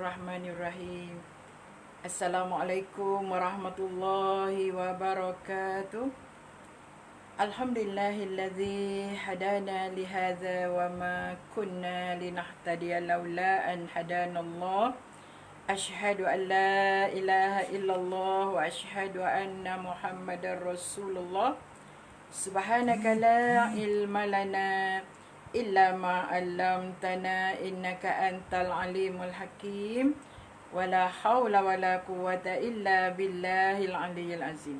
Bismillahirrahmanirrahim. Assalamualaikum warahmatullahi wabarakatuh. Alhamdulillahilladzi hadana lihadza wa ma kunna linahtadiya laula an hadanallah. Asyhadu an la ilaha illallah wa asyhadu anna Muhammadar Rasulullah. Subhanaka la ilma lana illa ma 'allamtana innaka antal alimul hakim. Wala haula wala quwwata illa billahil aliyyil azim.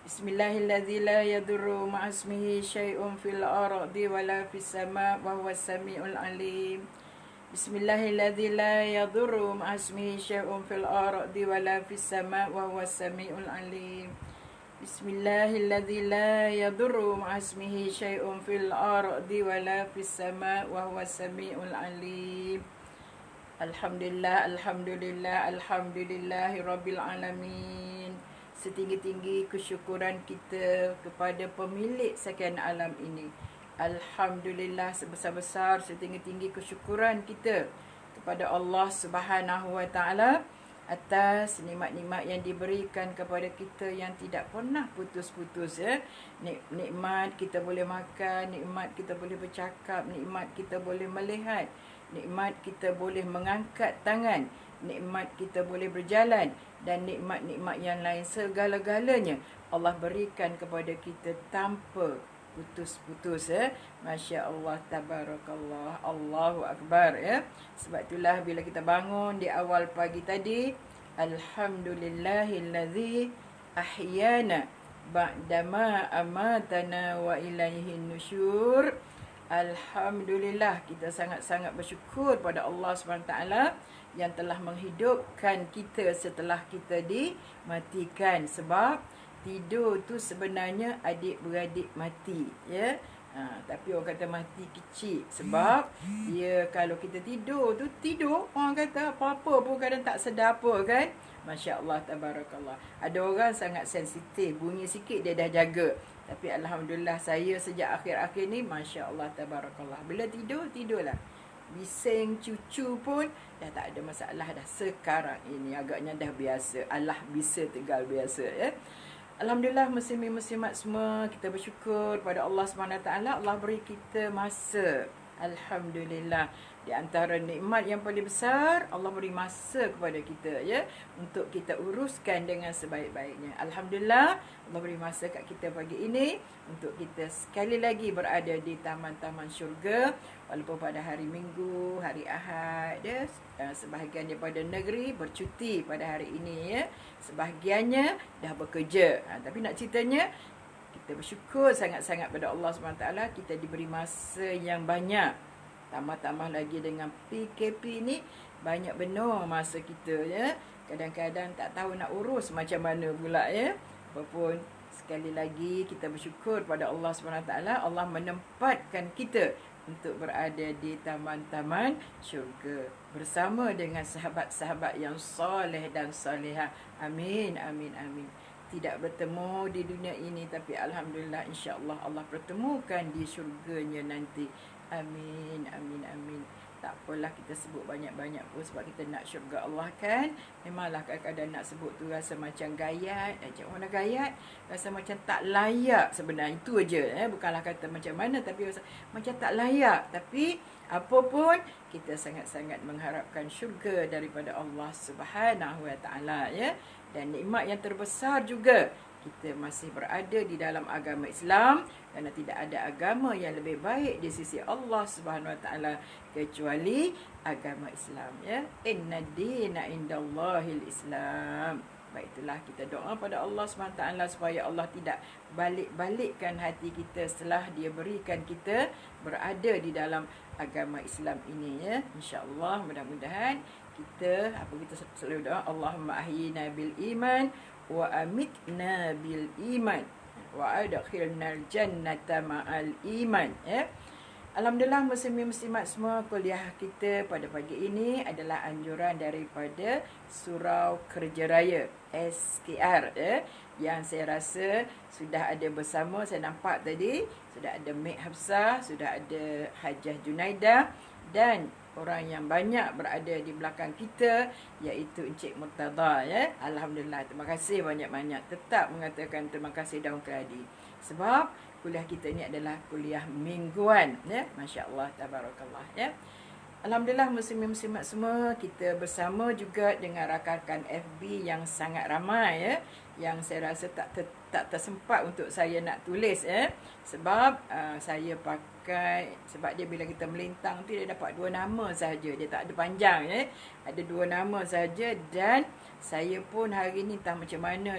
Bismillahilladzi la yadurru ma'asmihi syai'un fil ardi wala fis sama' wa huwas samiul alim. Bismillahilladzi la yadurru ma'asmihi syai'un fil ardi wala fis sama' wa huwas samiul alim. Bismillahilladzi la yadurru ma'asmihi syai'un fil ardi wala fis sama' wa huwas samiul alim. Alhamdulillah, alhamdulillah, alhamdulillahi rabbil alamin. Setinggi-tinggi kesyukuran kita kepada pemilik sekian alam ini. Alhamdulillah, sebesar-besar setinggi-tinggi kesyukuran kita kepada Allah Subhanahu wa taala atas nikmat-nikmat yang diberikan kepada kita yang tidak pernah putus-putus, ya. Nikmat kita boleh makan, nikmat kita boleh bercakap, nikmat kita boleh melihat, nikmat kita boleh mengangkat tangan, nikmat kita boleh berjalan, dan nikmat-nikmat yang lain segala-galanya Allah berikan kepada kita tanpa putus-putus, ya. Masya Allah, tabarakallah, Allahu Akbar, ya. Sebab itulah bila kita bangun di awal pagi tadi, alhamdulillahilladzi ahyana ba'dama amatana wa ilaihin nusyur. Alhamdulillah, kita sangat-sangat bersyukur pada Allah SWT yang telah menghidupkan kita setelah kita dimatikan. Sebab tidur tu sebenarnya adik-beradik mati, ya. Tapi orang kata mati kecil. Sebab dia kalau kita tidur tu, tidur orang kata apa-apa pun kadang tak sedar apa, kan. Masya Allah, tabarakallah. Ada orang sangat sensitif, bunyi sikit dia dah jaga. Tapi alhamdulillah saya sejak akhir-akhir ni, Masya Allah, tabarakallah, bila tidur, tidurlah. Bising cucu pun dah tak ada masalah dah. Sekarang ini agaknya dah biasa. Allah bisa tegal biasa, ya. Alhamdulillah, muslimin-muslimat semua, kita bersyukur pada Allah SWT. Allah beri kita masa. Alhamdulillah, di antara nikmat yang paling besar, Allah beri masa kepada kita, ya, untuk kita uruskan dengan sebaik-baiknya. Alhamdulillah, Allah beri masa kat kita pagi ini untuk kita sekali lagi berada di taman-taman syurga. Walaupun pada hari Minggu, hari Ahad, ya, sebahagian daripada negeri bercuti pada hari ini, ya. Sebahagiannya dah bekerja. Tapi nak ceritanya, kita bersyukur sangat-sangat pada Allah SWT. Kita diberi masa yang banyak. Tambah-tambah lagi dengan PKP ni, banyak benar masa kita, ya. Kadang-kadang tak tahu nak urus macam mana pula, ya. Apapun, sekali lagi kita bersyukur pada Allah SWT. Allah menempatkan kita untuk berada di taman-taman syurga bersama dengan sahabat-sahabat yang soleh dan solehah. Amin, amin, amin. Tidak bertemu di dunia ini, tapi alhamdulillah, insya-Allah Allah pertemukan di syurganya nanti. Amin, amin, amin. Tak apalah kita sebut banyak-banyak pun, sebab kita nak syurga Allah, kan. Memanglah kadang-kadang nak sebut tu rasa macam gayat. Macam mana gayat? Rasa macam tak layak sebenarnya. Itu aja, bukanlah kata macam mana, tapi rasa macam tak layak. Tapi apa pun, kita sangat-sangat mengharapkan syurga daripada Allah Subhanahu Wa Taala, ya. Dan nikmat yang terbesar juga, kita masih berada di dalam agama Islam, kerana tidak ada agama yang lebih baik di sisi Allah Subhanahu Wa Taala kecuali agama Islam, ya. Inna dina indallahil Islam. Baik, itulah kita doa pada Allah SWT supaya Allah tidak balik-balikkan hati kita setelah dia berikan kita berada di dalam agama Islam ini, ya. InsyaAllah, mudah-mudahan kita selalu doa, Allahumma ahyina bil iman wa amitna bil iman wa adkhilnal jannata ma'al iman, ya. Alhamdulillah, muslimin-muslimat semua, kuliah kita pada pagi ini adalah anjuran daripada Surau Kerja Raya SKR, ya, yang saya rasa sudah ada bersama. Saya nampak tadi sudah ada Mek Hafsah, sudah ada Hajah Junaidah, dan orang yang banyak berada di belakang kita, iaitu Encik Murtada, ya. Alhamdulillah, terima kasih banyak-banyak. Tetap mengatakan terima kasih Daun Keladi. Sebab kuliah kita ni adalah kuliah mingguan, ya. Masya-Allah, tabarakallah, ya. Alhamdulillah, muslimin-muslimat semua, kita bersama juga dengan rakan-rakan FB yang sangat ramai, ya, yang saya rasa tak tersempat untuk saya nak tulis, ya. Sebab saya pakai, sebab dia bila kita melintang tu dia dapat 2 nama saja, dia tak ada panjang, ya. Ada 2 nama saja, dan saya pun hari ni entah macam mana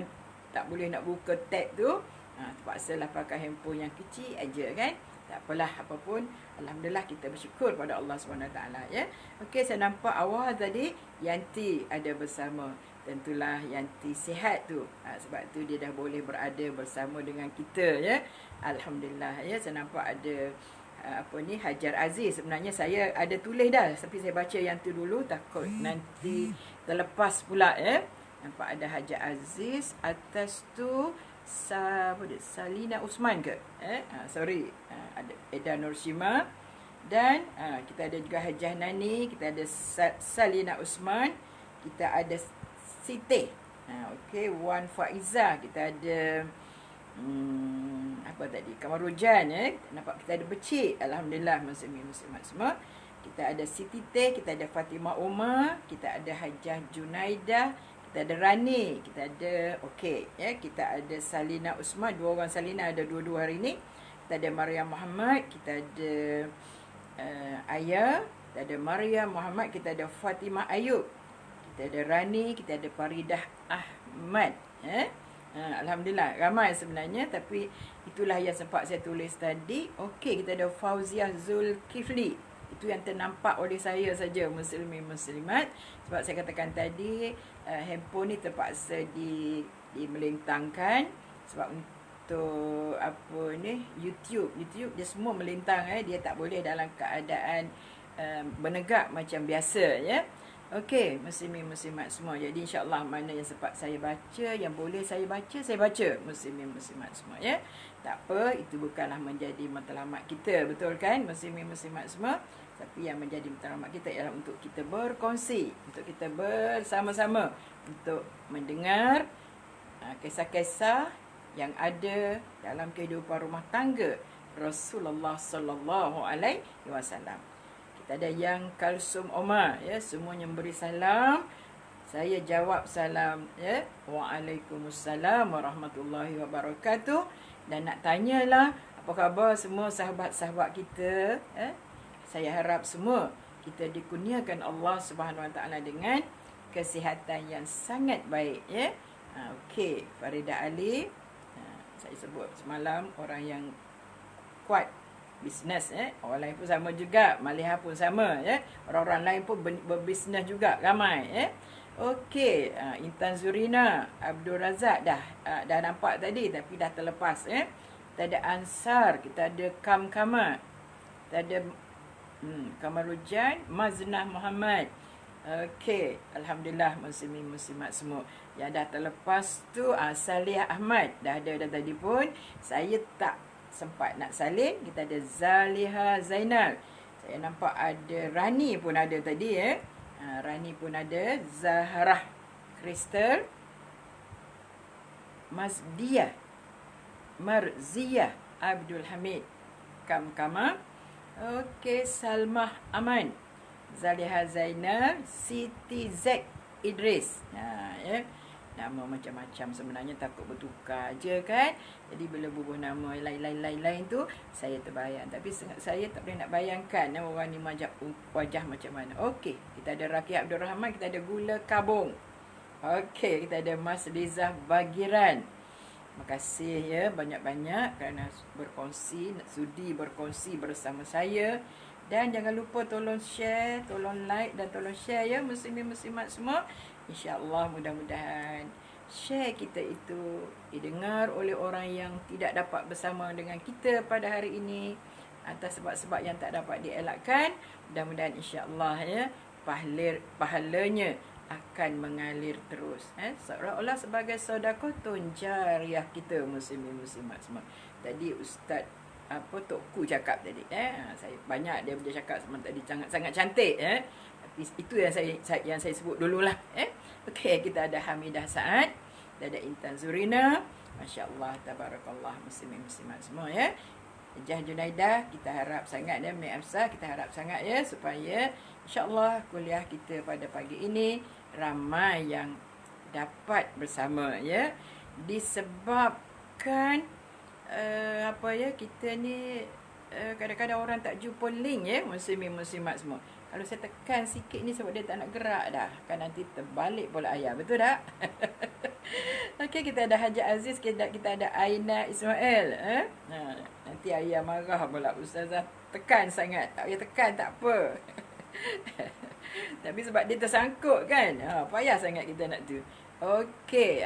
tak boleh nak buka tab tu. Terpaksalah pakai handphone yang kecil aja, kan. Tak apalah, apapun, alhamdulillah kita bersyukur pada Allah SWT, ya. Okey, saya nampak awal tadi Yanti ada bersama. Tentulah Yanti sihat tu. Sebab tu dia dah boleh berada bersama dengan kita, ya. Alhamdulillah, ya. Saya nampak ada Hajar Aziz. Sebenarnya saya ada tulis dah, tapi saya baca yang tu dulu, takut nanti terlepas pula, ya. Nampak ada Hajar Aziz, atas tu Salina Usman ke? Sorry. Ada Eda Nurshima. Dan kita ada juga Hajah Nani. Kita ada Salina Usman. Kita ada Siti. Okey, Wan Faizah. Kita ada apa tadi? Kamarujan, ya. Nampak kita ada Becik. Alhamdulillah, muslimat semua. Kita ada Siti Teh, kita ada Fatimah Umar, kita ada Hajah Junaidah, kita ada Rani, kita ada ya, kita ada Salina Usman, 2 orang Salina, ada 2 hari ni. Kita ada Maryam Muhammad, kita ada Ayah, kita ada Maryam Muhammad, kita ada Fatimah Ayub, kita ada Rani, kita ada Faridah Ahmad, ya. Alhamdulillah, ramai sebenarnya, tapi itulah yang sempat saya tulis tadi. Okey, kita ada Fauziah Zulkifli. Itu yang ternampak oleh saya saja, muslimin-muslimat. Sebab saya katakan tadi, handphone ni terpaksa dimelintangkan. Sebab untuk YouTube dia semua melintang, dia tak boleh dalam keadaan bernegak macam biasa, ya. Okey, muslimin-muslimat semua. Jadi insya-Allah mana yang sempat saya baca, yang boleh saya baca, muslimin-muslimat semua, ya. Tak apa, itu bukanlah menjadi matlamat kita, betul kan, muslimin-muslimat semua. Tapi yang menjadi matlamat kita ialah untuk kita berkongsi, untuk kita bersama-sama, untuk mendengar kisah-kisah yang ada dalam kehidupan rumah tangga Rasulullah sallallahu alaihi wasallam. Kita ada yang Kalsum Omar, ya, semuanya memberi salam. Saya jawab salam, ya. Waalaikumsalam warahmatullahi wabarakatuh. Dan nak tanyalah apa khabar semua sahabat-sahabat kita, ya. Saya harap semua kita dikurniakan Allah Subhanahu Wa Taala dengan kesihatan yang sangat baik, ya. Okey, Farida Ali, saya sebut semalam orang yang kuat bisnes, ya. Orang lain pun sama juga, Maliha pun sama, ya. Orang-orang lain pun berbisnes juga, ramai, ya. Okey, Intan Zurina, Abdul Razak dah nampak tadi, tapi dah terlepas, ya. Kita ada Ansar, kita ada Kamar, kita ada Kamarujan, Maznah Muhammad. Okey, alhamdulillah, muslimin-muslimat semua. Yang dah terlepas tu Salih Ahmad dah ada dah tadi pun. Saya tak sempat nak salin. Kita ada Zaliha Zainal. Saya nampak ada Rani pun ada tadi, ya. Rani pun ada. Zahrah Kristal, Marziyah Abdul Hamid Kamar. Okey, Salmah Aman, Zaliha Zainal, Siti Z Idris. Ya. Nama macam-macam sebenarnya, takut bertukar je, kan. Jadi bila bubuh nama lain-lain tu, saya terbayang. Tapi saya tak boleh nak bayangkan orang ni wajah macam mana. Okey, kita ada Raki Abdul Rahman, kita ada Gula Kabung. Okey, kita ada Mas Lizah Bagiran. Terima kasih, ya, banyak-banyak kerana sudi berkongsi bersama saya. Dan jangan lupa tolong share, tolong like dan tolong share, ya, muslimin-muslimat semua. InsyaAllah mudah-mudahan share kita itu didengar oleh orang yang tidak dapat bersama dengan kita pada hari ini, atas sebab-sebab yang tak dapat dielakkan. Mudah-mudahan insyaAllah, ya, pahalanya akan mengalir terus, seolah-olah sebagai sedekah jariah kita, muslimin-muslimat semua. Tadi Ustaz apa Tok Ku cakap tadi. Saya banyak dia cakap semua tadi sangat cantik. Tapi itu yang saya sebut dululah. Okey, kita ada Hamidah Saad, ada Intan Zurina, masya-Allah, tabarakallah, muslimin muslimat semua ya. Jah Junaidah, kita harap sangat ya, Mek Afsah, kita harap sangat ya supaya insya-Allah kuliah kita pada pagi ini ramai yang dapat bersama ya. Disebabkan kita ni kadang-kadang orang tak jumpa link ya, muslimin muslimat semua. Kalau saya tekan sikit ni sebab dia tak nak gerak dah, kan nanti terbalik pula ayam, betul tak? Okey, kita ada Haji Aziz, kita ada Aina Ismail. Nanti ayah marah pula, ustazah tekan sangat. Tak payah tekan, tak apa. Tapi sebab dia tersangkut kan, payah sangat kita nak tu. Okey,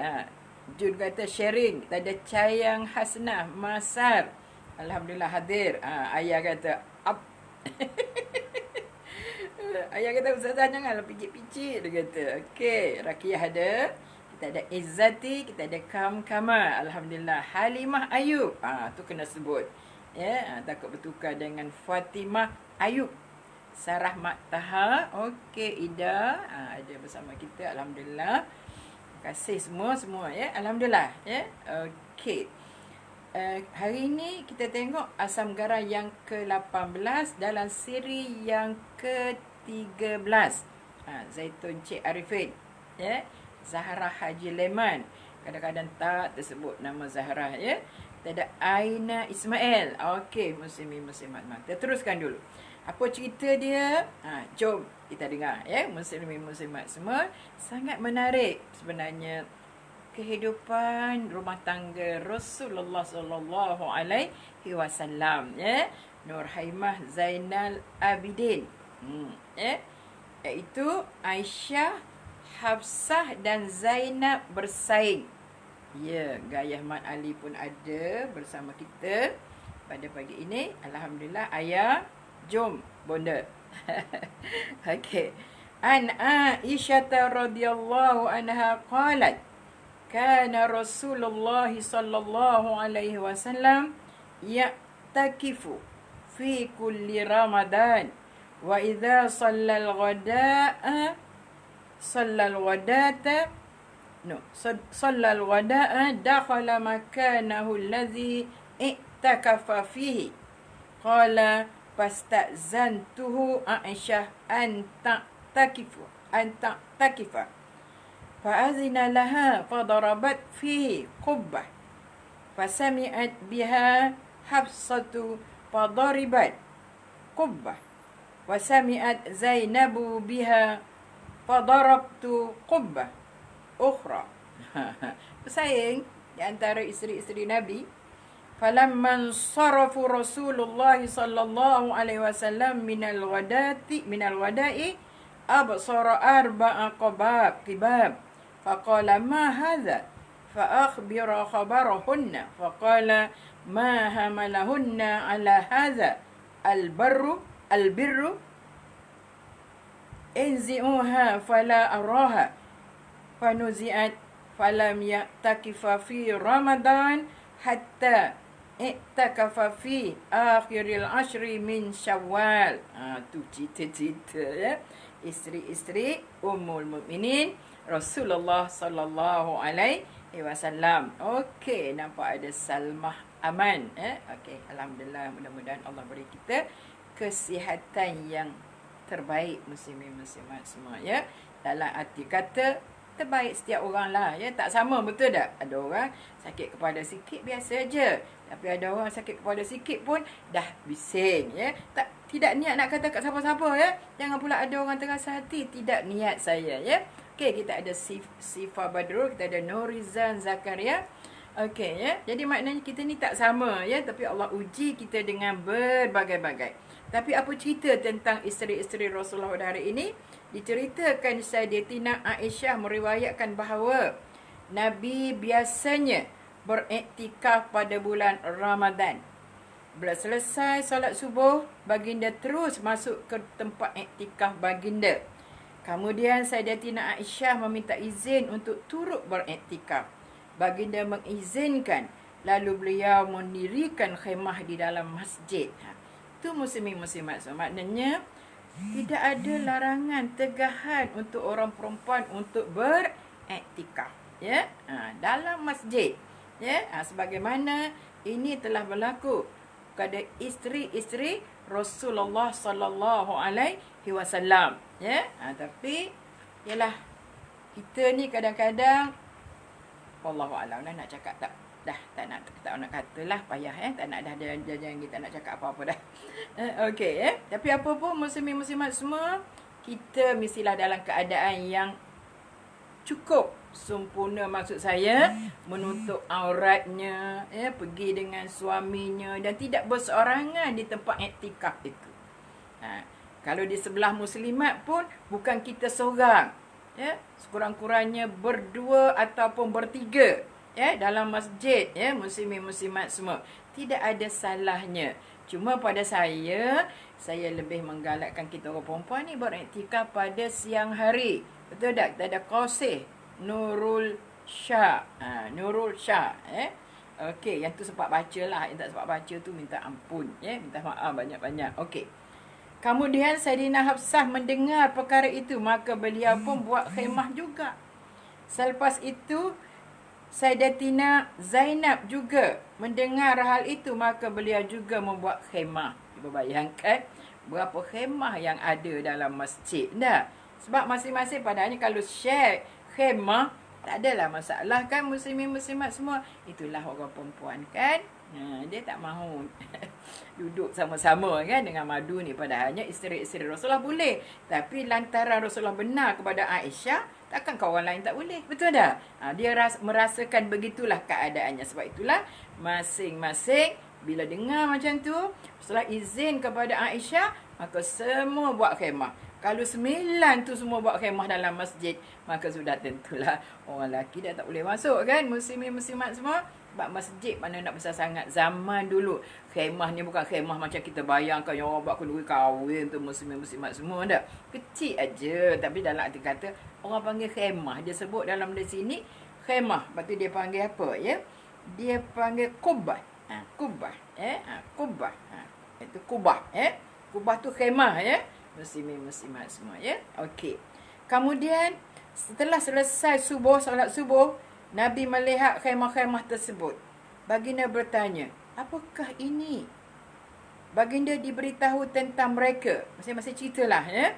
Jun kata sharing. Kita ada Cayang Hasnah Masar, alhamdulillah hadir. Ayah kata up. Ayah kata ustazah janganlah picit-picit, dia kata. Okey, Rakiah ada. Kita ada Izzati, kita ada Kama, alhamdulillah. Halimah Ayub, tu kena sebut. Ya, takut bertukar dengan Fatimah Ayub. Sarah Mak Taha, okey, Ida, ada bersama kita, alhamdulillah. Terima kasih semua ya, alhamdulillah ya. Okey. Hari ini kita tengok Asam Garam yang ke-18 dalam siri yang ke-13. Zaitun Cik Arifin ya. Zahra Haji Leman, kadang-kadang tak tersebut nama Zahra ya. Kita ada Aina Ismail. Okey, muslimin muslimat, kita teruskan dulu. Apa cerita dia? Jom kita dengar ya, muslimin muslimat semua. Sangat menarik sebenarnya kehidupan rumah tangga Rasulullah sallallahu alaihi wasallam ya. Nur Haimah Zainal Abidin. Iaitu Aisyah, Hafsah dan Zainab bersaing. Ya, Gayah Mat Ali pun ada bersama kita pada pagi ini. Alhamdulillah, ayah, jom bonda. Okey. An Aisyah radhiyallahu anha qalat, kana Rasulullah sallallahu alaihi wasallam ya'takifu fi kulli Ramadan wa idza shallal ghada'a صلى الوداء دخل مكانه الذي اعتكف فيه قال فاستأذنته عائشة أن تعتكف فأذن لها فضربت فيه قبة فسمعت بها حفصة فضربت قبة وسمعت زينب بها fadarabtu qubbah ukhra. Bersaing di antara isteri-isteri Nabi. Falamman sarafu Rasulullah sallallahu alaihi wasallam minal wada'i absara arba'a qibab faqala ma hadha fa akhbira khabarahunna faqala ma hamalahunna ala hadha albirru انزئوها فلا أراها فنزئت فلم يعتكف في رمضان حتى اعتكف في آخر العشر من شوال. Tu cerita-cerita ya, isteri-isteri Ummul Mukminin Rasulullah sallallahu alaihi wasallam. Okey, nampak ada Salmah Aman okey, alhamdulillah, mudah-mudahan Allah beri kita kesihatan yang terbaik, muslimin muslimat semua ya. Dalam arti kata terbaik setiap orang lah ya, tak sama, betul tak? Ada orang sakit kepala sikit biasa aja, tapi ada orang sakit kepala sikit pun dah bising ya. Tidak niat nak kata kat siapa-siapa ya. Jangan pula ada orang terasa hati tidak niat saya ya. Okey, kita ada Sifa Badrul, kita ada Nurizan Zakaria. Okey ya. Jadi maknanya kita ni tak sama ya, tapi Allah uji kita dengan berbagai-bagai. Tapi apa cerita tentang isteri-isteri Rasulullah pada hari ini? Diceritakan Sayyidatina Aisyah meriwayatkan bahawa Nabi biasanya beriktikaf pada bulan Ramadan. Bila selesai solat subuh, baginda terus masuk ke tempat iktikaf baginda. Kemudian Sayyidatina Aisyah meminta izin untuk turut beriktikaf. Baginda mengizinkan lalu beliau mendirikan khemah di dalam masjid. Itu muslimin-muslimat semua. Maknanya tidak ada larangan tegahan untuk orang perempuan untuk beriktikaf, ya, dalam masjid, ya, sebagaimana ini telah berlaku pada isteri-isteri Rasulullah sallallahu alaihi wasallam, ya. Tapi yalah, kita ni kadang-kadang wallahu a'lam nak cakap tak nak katalah payah, tak nak dah jangan kita nak cakap apa-apa dah. Okey, tapi apa pun muslimin-muslimat semua, kita mestilah dalam keadaan yang cukup sempurna, maksud saya menutup auratnya, pergi dengan suaminya dan tidak berseorangan di tempat iktikaf itu. Kalau di sebelah muslimat pun bukan kita seorang, sekurang-kurangnya berdua ataupun bertiga, dalam masjid, muslimin muslimat semua. Tidak ada salahnya. Cuma pada saya lebih menggalakkan kita orang perempuan ni beriktikaf pada siang hari. Betul tak? Kita ada Qasih Nurul Shah. Nurul Shah, okey, yang tu sempat baca lah. Yang tak sempat baca tu minta ampun, minta maaf banyak-banyak. Okey. Kemudian Saidina Hafsah mendengar perkara itu, maka beliau pun buat khemah juga. Selepas itu Sayyidatina Zainab juga mendengar hal itu, maka beliau juga membuat khemah. Cuba bayangkan berapa khemah yang ada dalam masjid dah. Sebab masing-masing padanya kalau share khemah, tak adalah masalah kan muslimin muslimat semua. Itulah orang perempuan kan. Dia tak mahu duduk sama-sama kan dengan madu ni. Padahalnya isteri-isteri Rasulullah boleh. Tapi lantaran Rasulullah benar kepada Aisyah, takkan kawan lain tak boleh. Betul tak? Dia merasakan begitulah keadaannya. Sebab itulah masing-masing bila dengar macam tu, setelah izin kepada Aisyah, maka semua buat khemah. Kalau 9 tu semua buat khemah dalam masjid, maka sudah tentulah orang lelaki dah tak boleh masuk kan. Muslimin muslimat semua. Sebab masjid mana nak besar sangat. Zaman dulu khemah ni bukan khemah macam kita bayangkan yang orang buat kenduri kahwin tu muslimin muslimat semua dah. Kecil aja. Tapi dalam arti kata orang panggil khemah. Dia sebut dalam di sini khemah. Lepas tu dia panggil apa, ya? Dia panggil kubah. Kubah, kubah. Itu kubah, kubah tu khemah, ya. Muslimin muslimat semua, ya. Okey. Kemudian setelah selesai subuh, solat subuh, Nabi melihat khemah-khemah tersebut. Baginda bertanya, apakah ini? Baginda diberitahu tentang mereka. Masing-masing ceritalah, ya.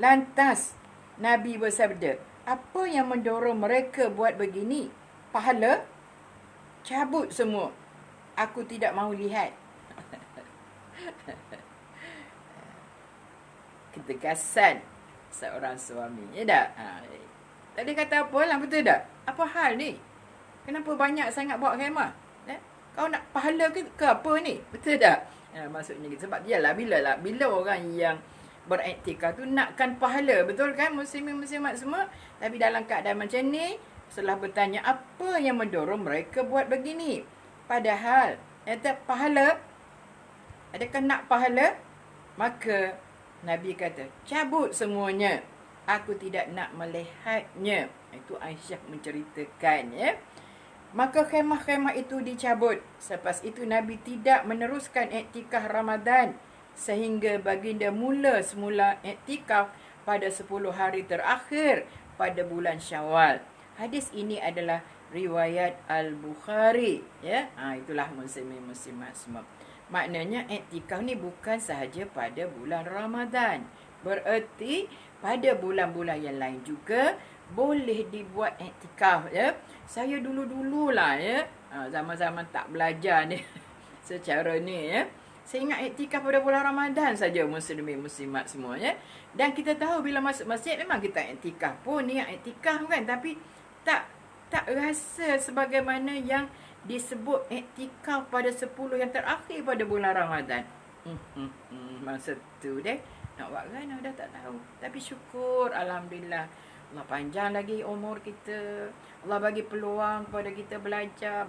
Lantas Nabi bersabda, apa yang mendorong mereka buat begini? Pahala? Cabut semua. Aku tidak mahu lihat. Ketegasan seorang suami, ya tak? Tadi kata apa lah, betul tak? Apa hal ni? Kenapa banyak sangat buat khemah? Kau nak pahala ke apa ni? Betul tak? Maksudnya sebab dialah bila orang yang beriktikaf tu nakkan pahala, betul kan muslimin muslimat semua? Tapi dalam keadaan macam ni, setelah bertanya apa yang mendorong mereka buat begini? Padahal pahala, adakah nak pahala? Maka Nabi kata, cabut semuanya. Aku tidak nak melihatnya. Itu Aisyah menceritakan, ya. Maka khemah-khemah itu dicabut. Selepas itu Nabi tidak meneruskan iktikaf Ramadan sehingga baginda semula iktikaf pada 10 hari terakhir pada bulan Syawal. Hadis ini adalah riwayat Al-Bukhari, ya. Itulah muslimin muslimat semua. Maknanya iktikaf ni bukan sahaja pada bulan Ramadan. Bererti pada bulan-bulan yang lain juga boleh dibuat iktikaf, ya. Saya dulu-dululah, ya, zaman-zaman tak belajar ni secara ni, ya. Saya ingat iktikaf pada bulan Ramadan saja muslimin muslimat semua, ya. Dan kita tahu bila masuk masjid memang kita iktikaf pun niat iktikaf kan, tapi tak rasa sebagaimana yang disebut iktikaf pada 10 yang terakhir pada bulan Ramadan. Masa tu deh nak buat kan dah tak tahu. Tapi syukur, alhamdulillah. Allah panjang lagi umur kita. Allah bagi peluang kepada kita belajar.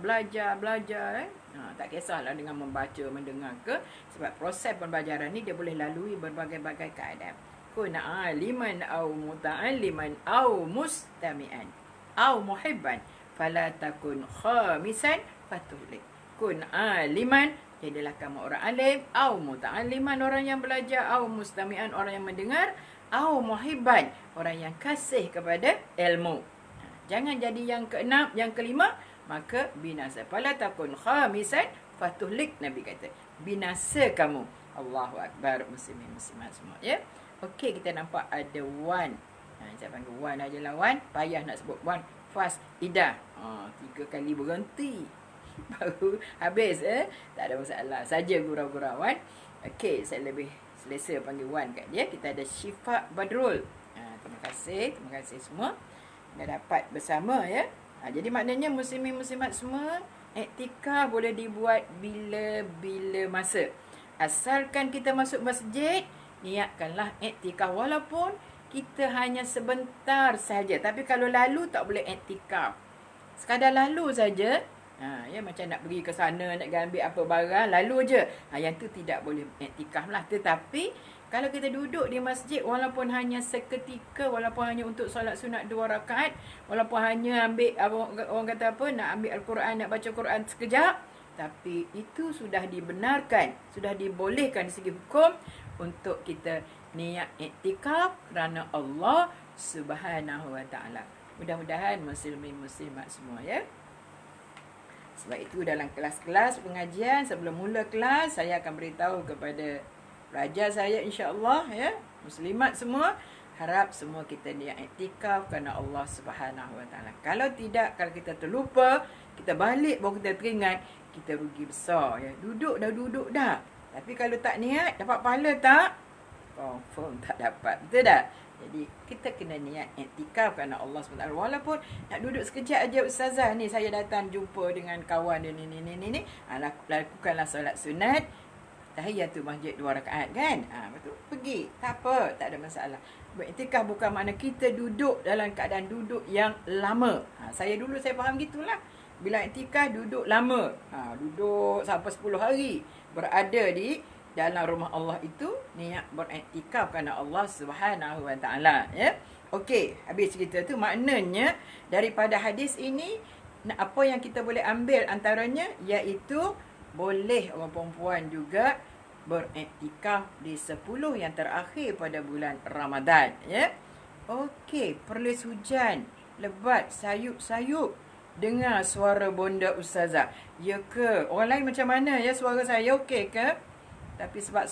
Tak kisahlah dengan membaca, mendengar ke. Sebab proses pembelajaran ni dia boleh lalui berbagai-bagai keadaan. Kuna aliman au muta'alliman au mustami'an au muhibban fala takun khamisan fatuhlik. Kun aliman, jadilah kamu orang alim, au muta'alliman, orang yang belajar, au mustami'an, orang yang mendengar, au muhibban, orang yang kasih kepada ilmu. Jangan jadi yang keenam, yang kelima, maka binasa. Fala takun khamisan fatuhlik, Nabi kata. Binasa kamu. Allahu Akbar, muslimin muslimat semua. Ya. Okey, kita nampak ada one. Saya panggil one aja lah one. Payah nak sebut one. Fast, Ida. 3 kali berhenti. Baru habis. Tak ada masalah. Saja gurau-gurau one. Okey, saya lebih selesa panggil one kat dia. Kita ada Syifa Badrul. Terima kasih semua. Dah dapat bersama ya. Jadi maknanya muslimin muslimat semua, iktikaf boleh dibuat bila-bila masa. Asalkan kita masuk masjid, niatkanlah iktikaf walaupun kita hanya sebentar saja. Tapi kalau lalu tak boleh iktikaf. Sekadar lalu saja. Ya, macam nak pergi ke sana, nak ambil apa barang, lalu je. Yang tu tidak boleh iktikaf lah. Tetapi kalau kita duduk di masjid, walaupun hanya seketika, walaupun hanya untuk solat sunat 2 rakaat, walaupun hanya ambil, orang kata apa, nak ambil Al-Quran, nak baca Quran sekejap, tapi itu sudah dibenarkan, sudah dibolehkan dari segi hukum untuk kita niat iktikaf kerana Allah Subhanahu Wa Taala. Mudah-mudahan muslimin muslimat semua ya. Sebab itu dalam kelas-kelas pengajian, sebelum mula kelas, saya akan beritahu kepada pelajar saya insya-Allah ya, muslimat semua, harap semua kita niat iktikaf kerana Allah Subhanahu Wa Taala. Kalau tidak, kalau kita terlupa, kita balik baru kita teringat, kita rugi besar ya. Duduk dah. Tapi kalau tak niat, dapat pahala tak? Confirm tak dapat. Betul tak? Jadi kita kena niat iktikaf kerana Allah SWT. Walaupun nak duduk sekejap aja, ustazah ni saya datang jumpa dengan kawan dia ni. Lakukanlah solat sunat tahiyatul masjid 2 rakaat kan? Betul. Pergi. Tak apa, tak ada masalah. Beriktikaf bukan makna kita duduk dalam keadaan duduk yang lama. Saya faham gitulah. Bila iktikaf duduk lama. Duduk sampai 10 hari berada di dalam rumah Allah itu, niat beriktikaf kerana Allah Subhanahu Wa Taala ya. Okey, habis cerita tu, maknanya daripada hadis ini apa yang kita boleh ambil antaranya iaitu boleh orang perempuan juga beriktikaf di 10 yang terakhir pada bulan Ramadan ya. Okey, perlis hujan lebat, sayup-sayup, dengar suara bonda ustazah. Ya ke? Orang lain macam mana ya suara saya, okey ke? Tapi sebab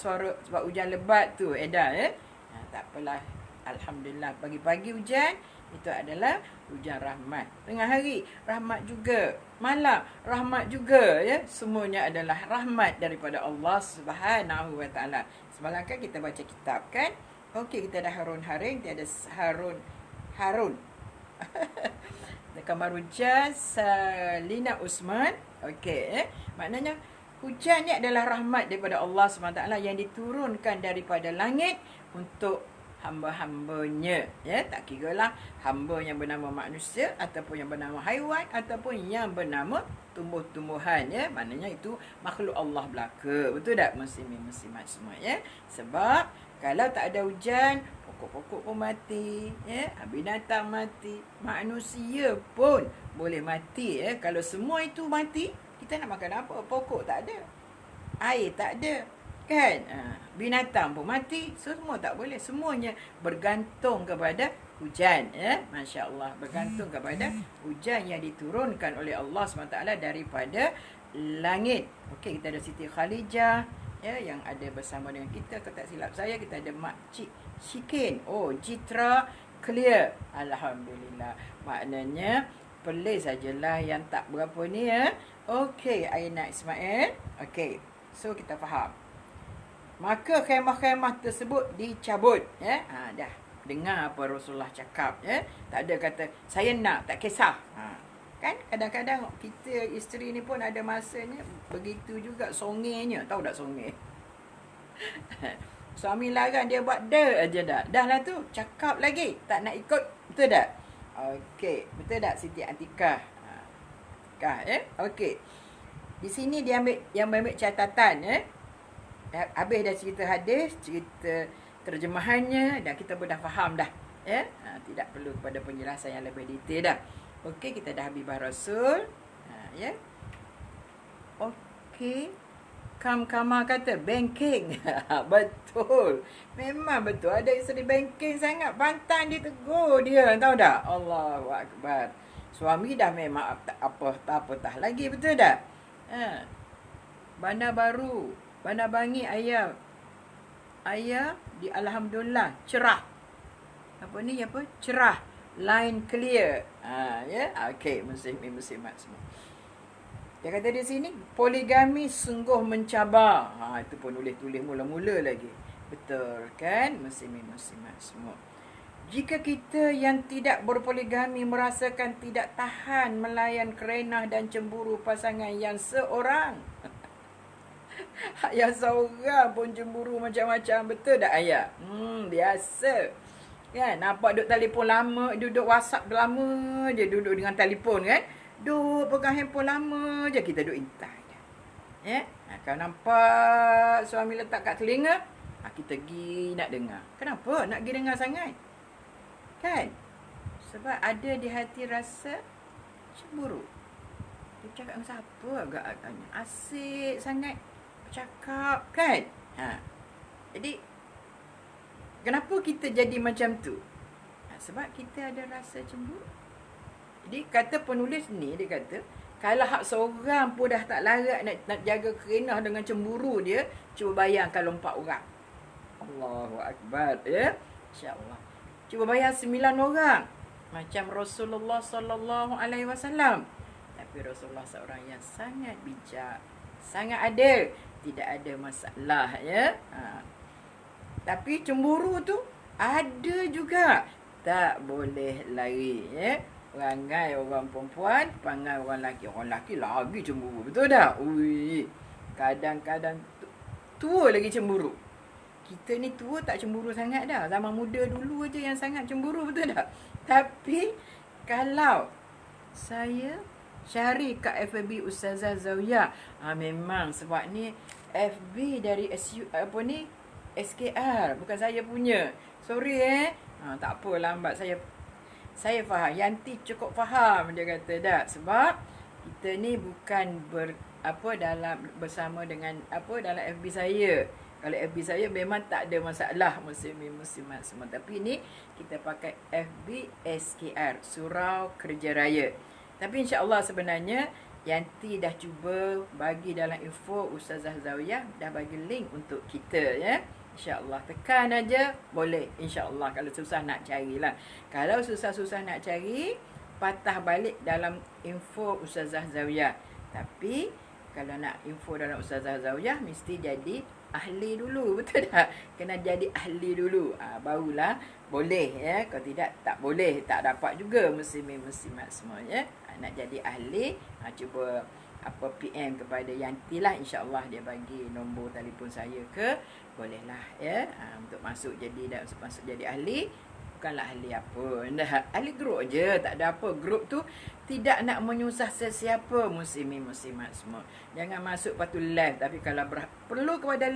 hujan lebat tu edar ya. Tak apalah. Alhamdulillah, pagi-pagi hujan itu adalah hujan rahmat. Tengah hari rahmat juga, malam rahmat juga ya. Semuanya adalah rahmat daripada Allah Subhanahu Wa Taala. Semalam kan kita baca kitab kan. Okey, kita dah Harun tiada Harun. Kamarujan Salina Usman. Okey maknanya hujan ni adalah rahmat daripada Allah SWT yang diturunkan daripada langit untuk hamba-hambanya ya. Tak kira lah hamba yang bernama manusia ataupun yang bernama haiwan ataupun yang bernama tumbuh-tumbuhan ya. Maknanya itu makhluk Allah belaka. Betul tak muslimin muslimat semua ya? Sebab kalau tak ada hujan, pokok-pokok pun mati ya, binatang mati, manusia pun boleh mati ya. Kalau semua itu mati, kita nak makan apa? Pokok tak ada, air tak ada kan, binatang pun mati, semua tak boleh. Semuanya bergantung kepada hujan ya. Masya Allah, bergantung kepada hujan yang diturunkan oleh Allah SWT daripada langit. Okey, kita ada Siti Khalijah ya, yang ada bersama dengan kita. Kalau tak silap saya, kita ada Makcik Shikin. Jitra clear. Alhamdulillah. Maknanya pelik sajalah yang tak berapa ni ya. Okey, Aina Ismail. Okey, so kita faham. Maka khemah-khemah tersebut dicabut ya. Dah dengar apa Rasulullah cakap ya. Tak ada kata saya nak, tak kisah. Kan kadang-kadang kita isteri ni pun ada masanya begitu juga songenya. Tahu tak songe? Suami larang dia buat aja dah. Dah lah tu, cakap lagi tak nak ikut. Betul tak? Okey, betul tak Siti Atikah? Okey. Di sini dia ambil catatan ya. Habis dah cerita hadis, cerita terjemahannya, dan kita pun dah faham dah ya. Tidak perlu kepada penjelasan yang lebih detail dah. Okey, kita dah habibah Rasul. Ya. Okey. Kamar kata banking. Betul. Memang betul. Ada isteri banking sangat. Pantang dia tegur dia. Tahu tak? Allahu Akbar. Suami dah memang apa tah lagi. Betul tak? Bandar Baru. Bandar Bangi ayah. Ayah di Alhamdulillah. Cerah. Apa ni? Apa? Cerah. Line clear. Ya. Okey. Muslimat semua. Dia kata di sini, poligami sungguh mencabar. Itu pun tulis mula-mula lagi. Betul kan? Muslimat semua. Jika kita yang tidak berpoligami merasakan tidak tahan melayan kerenah dan cemburu pasangan yang seorang. Yang seorang pun cemburu macam-macam. Betul tak ayah? Biasa. Kan? Nampak duduk telefon lama, duduk WhatsApp lama je duduk dengan telefon kan? Duk pegang handphone lama je, kita duk intai je. Ya? Kalau nampak suami letak kat telinga, kita pergi nak dengar. Kenapa nak pergi dengar sangat? Kan? Sebab ada di hati rasa cemburu. Dia cakap dengan siapa agak-agaknya? Asyik sangat bercakap, kan? Jadi, kenapa kita jadi macam tu? Sebab kita ada rasa cemburu. Jadi kata penulis ni, dia kata kalau hak seorang pun dah tak larat nak jaga kerenah dengan cemburu dia, cuba bayang kalau 4 orang. Allahu Akbar, ya. Insya-Allah. Cuba bayang 9 orang macam Rasulullah sallallahu alaihi wasallam. Tapi Rasulullah seorang yang sangat bijak, sangat adil, tidak ada masalah, ya. Tapi cemburu tu ada juga. Tak boleh lari, ya. Perangai orang perempuan, perangai orang lelaki. Orang lelaki lagi cemburu. Betul tak? Ui, kadang-kadang tua lagi cemburu. Kita ni tua tak cemburu sangat dah. Zaman muda dulu aja yang sangat cemburu. Betul tak? Tapi kalau saya cari kat FB Ustazah Zawiyah, memang sebab ni FB dari SKR. Bukan saya punya. Sorry tak apa, lambat saya faham. Yanti cukup faham, dia kata tak. Sebab kita ni bukan bersama dengan dalam FB saya. Kalau FB saya memang tak ada masalah muslimat semua. Tapi ni kita pakai FB SKR, Surau Kerja Raya. Tapi insya-Allah sebenarnya Yanti dah cuba bagi dalam info Ustazah Zawiyah, dah bagi link untuk kita, ya. InsyaAllah tekan aja boleh. InsyaAllah kalau susah nak carilah. Kalau susah-susah nak cari, patah balik dalam info Ustazah Zawiyah. Tapi kalau nak info dalam Ustazah Zawiyah, mesti jadi ahli dulu. Betul tak? Kena jadi ahli dulu. Barulah boleh, ya. Kalau tidak, tak boleh. Tak dapat juga muslimat semua, ya. Nak jadi ahli, cuba PM kepada Yanti lah. InsyaAllah dia bagi nombor telefon saya ke. Bolehlah, ya. Untuk masuk jadi ahli. Bukanlah ahli apa. Ahli grup je. Tak ada apa. Grup tu tidak nak menyusah sesiapa muslimat semua. Jangan masuk lepas tu live. Tapi kalau perlu kepada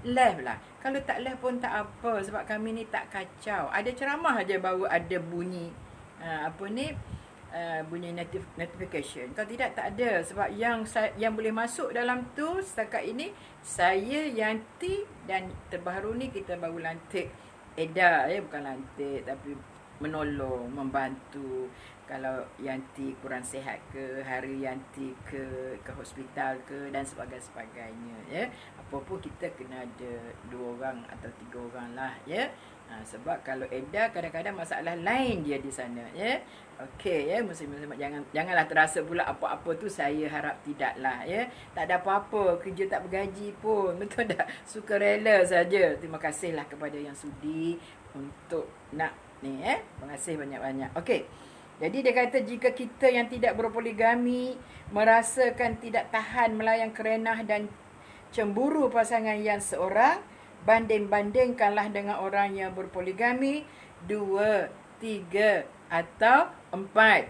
live lah. Kalau tak live pun tak apa. Sebab kami ni tak kacau. Ada ceramah aja baru ada bunyi. Bunyi notification. Kalau tidak, tak ada. Sebab yang boleh masuk dalam tu setakat ini, saya, Yanti, dan terbaru ni kita baru lantik Eda, bukan lantik tapi menolong, membantu. Kalau Yanti kurang sihat ke, hari Yanti ke hospital ke, dan sebagainya, ya. Apa pun kita kena ada 2 orang atau 3 orang lah, ya. Sebab kalau Eda kadang-kadang masalah lain dia di sana, ya. Okey, ya, muslimat janganlah terasa pula apa-apa tu saya harap tidaklah, ya. Tak ada apa-apa, kerja tak bergaji pun, betul tak? Sukarela saja. Terima kasihlah kepada yang sudi untuk nak ni, Terima kasih banyak-banyak. Okey. Jadi dia kata jika kita yang tidak berpoligami merasakan tidak tahan melayan kerenah dan cemburu pasangan yang seorang, banding-bandingkanlah dengan orang yang berpoligami 2, 3 atau 4.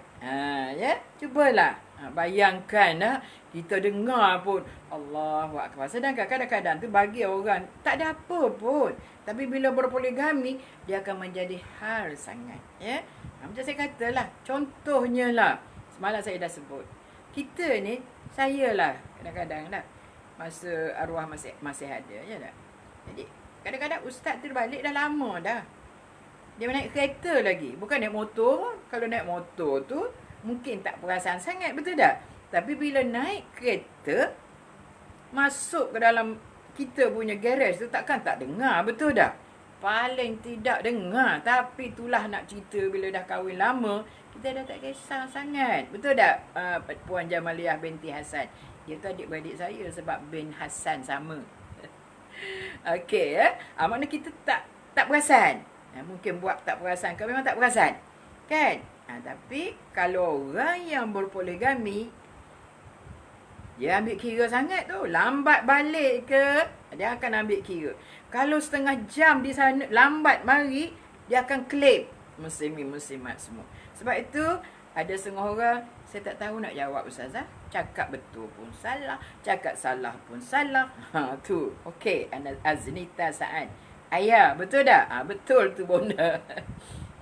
Ya, cubalah. Bayangkan kita dengar pun Allahu Akbar. Sedangkan kadang-kadang tu bagi orang tak ada apa pun. Tapi bila berpoligami, dia akan menjadi hal sangat, ya. Macam saya katalah, contohnya lah, Semalam saya dah sebut. Kita ni, saya lah kadang-kadang dah. Masa arwah masih ada je dah. Jadi, kadang-kadang ustaz tu balik dah lama dah. Dia naik kereta lagi. Bukan naik motor. Kalau naik motor tu, mungkin tak perasan sangat, betul tak? Tapi bila naik kereta, masuk ke dalam kita punya garage tu, takkan tak dengar, betul tak? Paling tidak dengar. Tapi itulah nak cerita bila dah kahwin lama, kita dah tak kisah sangat. Betul tak, Puan Jamaliah binti Hasan? Dia tu adik-beradik saya sebab bin Hasan sama. Okey, makna kita tak perasan. Mungkin buat tak perasan, kau memang tak perasan. Kan? Tapi kalau orang yang berpoligami, dia ambil kira sangat tu. Lambat balik ke, dia akan ambil kira. Kalau setengah jam di sana, lambat mari, dia akan claim muslimin muslimat semua. Sebab itu, ada setengah orang, saya tak tahu nak jawab ustazah. Cakap betul pun salah, cakap salah pun salah. Tu. Okey, Aznita Sa'ad. Ayah, betul tak? Betul tu bonda.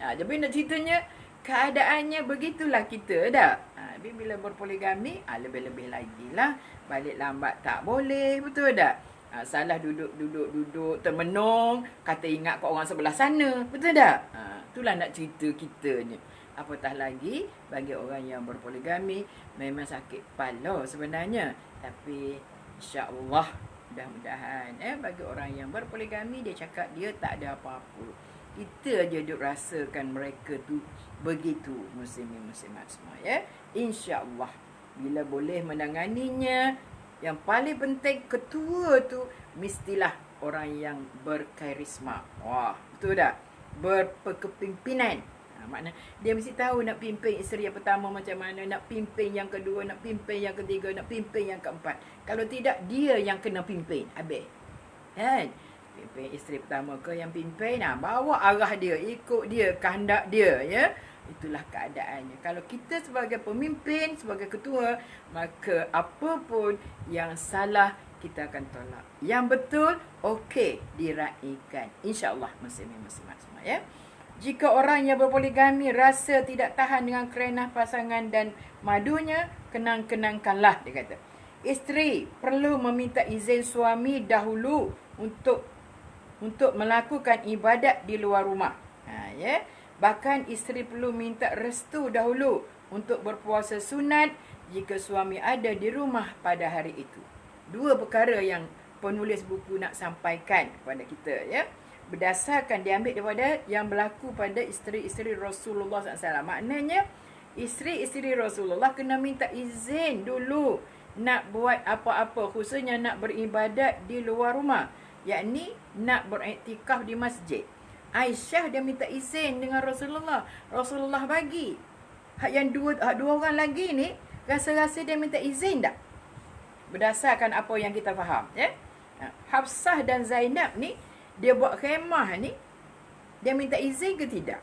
Jadi nak ceritanya, keadaannya begitulah kita dah. Bila berpoligami, lebih-lebih lagi lah. Balik lambat tak boleh, betul tak? Salah duduk termenung, kata ingat kat orang sebelah sana, betul tak? Itulah nak cerita kita ni. Apatah lagi, bagi orang yang berpoligami, memang sakit kepala sebenarnya. Tapi, insya-Allah, mudah-mudahan bagi orang yang berpoligami, dia cakap dia tak ada apa-apa. Kita je duk rasakan mereka tu begitu, muslimin muslimat semua, ya. InsyaAllah, bila boleh menanganinya, yang paling penting ketua tu mestilah orang yang berkarisma. Wah, betul tak? Berkepimpinan. Makna dia mesti tahu nak pimpin isteri yang pertama macam mana, nak pimpin yang kedua, nak pimpin yang ketiga, nak pimpin yang keempat. Kalau tidak, dia yang kena pimpin. Habis. Kan? Pimpin isteri pertama ke yang pimpin, bawa arah dia, ikut dia, kehendak dia, ya. Itulah keadaannya. Kalau kita sebagai pemimpin, sebagai ketua, maka apapun yang salah, kita akan tolak. Yang betul, okey, diraikan. InsyaAllah, muslimin muslimat semua, ya. Jika orang yang berpoligami rasa tidak tahan dengan kerenah pasangan dan madunya, kenang-kenangkanlah, dia kata. Isteri perlu meminta izin suami dahulu untuk melakukan ibadat di luar rumah. Ya. Bahkan isteri perlu minta restu dahulu untuk berpuasa sunat jika suami ada di rumah pada hari itu. Dua perkara yang penulis buku nak sampaikan kepada kita, ya. Berdasarkan diambil daripada yang berlaku pada isteri-isteri Rasulullah SAW. Maknanya, isteri-isteri Rasulullah kena minta izin dulu nak buat apa-apa, khususnya nak beribadat di luar rumah. Yakni, nak beriktikaf di masjid. Aisyah dia minta izin dengan Rasulullah. Rasulullah bagi. Yang dua orang lagi ni, rasa-rasa dia minta izin tak? Berdasarkan apa yang kita faham, ya. Hafsah dan Zainab ni, dia buat khemah ni, dia minta izin ke tidak?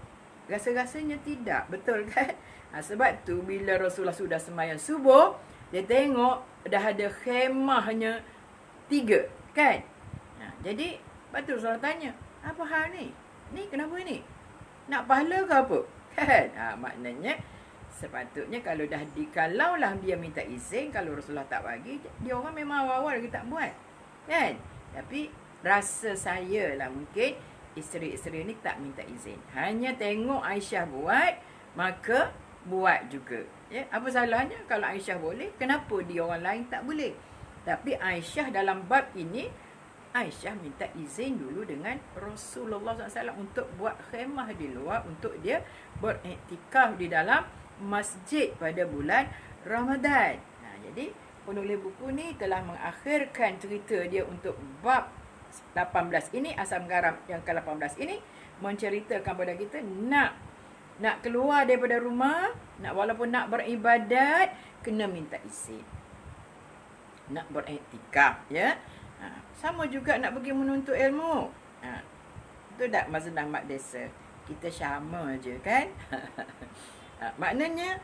Rasa-rasanya tidak, betul kan? Sebab tu bila Rasulullah sudah sembahyang subuh, dia tengok dah ada khemahnya 3, kan? Jadi, betul Rasulullah tanya, apa hal ni? Ni kenapa ni? Nak pahala ke apa? Kan? Maknanya, sepatutnya kalau kalaulah dia minta izin, kalau Rasulullah tak bagi, dia orang memang awal-awal lagi tak buat. Kan? Tapi, rasa saya lah mungkin isteri-isteri ni tak minta izin. Hanya tengok Aisyah buat, maka buat juga. Ya? Apa salahnya kalau Aisyah boleh, kenapa dia orang lain tak boleh? Tapi Aisyah dalam bab ini, Aisyah minta izin dulu dengan Rasulullah SAW untuk buat khemah di luar, untuk dia beriktikaf di dalam masjid pada bulan Ramadan. Jadi, penulis buku ni telah mengakhirkan cerita dia untuk bab 18 ini, asam garam yang ke-18 ini, menceritakan kepada kita nak keluar daripada rumah, walaupun nak beribadat, kena minta izin. Nak beriktikaf, ya. Sama juga nak pergi menuntut ilmu. Itu tak Mazunah Mak Desa. Kita sama je, kan? Maknanya,